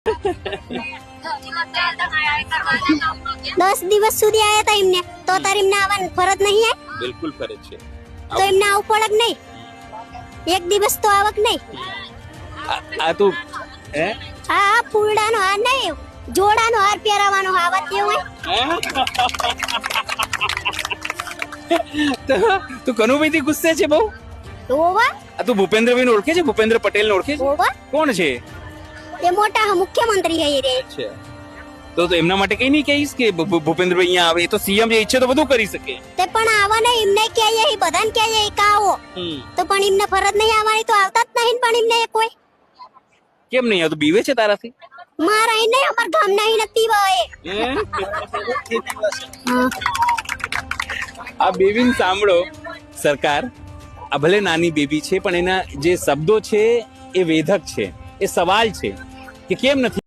દસ દિવસ સુધી આયા હતા એમને તો તાર એમને આવવાની ફરજ નહીં હે? બિલકુલ ફરજ છે. તો એમને આવું પડક નહીં? એક દિવસ તો આવક નહીં? આ તું હે હા ફૂલડાનો હાર નહીં, જોડાનો હાર પહેરાવાનો આ વાત એવું તું કનુભાઈ થી ગુસ્સે છે બહુ? ઓવા આ તું ભૂપેન્દ્રભાઈ ને ઓળખે છે? ભૂપેન્દ્ર પટેલ ને ઓળખે છે? ઓવા કોણ છે? એ મોટા મુખ્યમંત્રી હે રે. અચ્છા, તો એમના માટે કઈ નહીં કહીશ કે ભૂપેન્દ્રભાઈ અહીંયા આવે? એ તો સીએમ જે ઈચ્છે તો બધું કરી શકે. તે પણ આવા નહીં, એમને કહેએ એ બધાને કહેએ કે આવો, તો પણ એમને ફરજ નહીં આવવાની તો આવતા જ નહીં. પણ એમને કોઈ કેમ નહીં આવતું? બીવે છે તારાથી? મારા અહીં નહીં, અમાર ગામ ના અહીં નથી ભાઈ. આ બેબીને સાંભળો સરકાર, આ ભલે નાની બેબી છે પણ એના જે શબ્દો છે એ વેધક છે, એ સવાલ છે કે કેમ નથી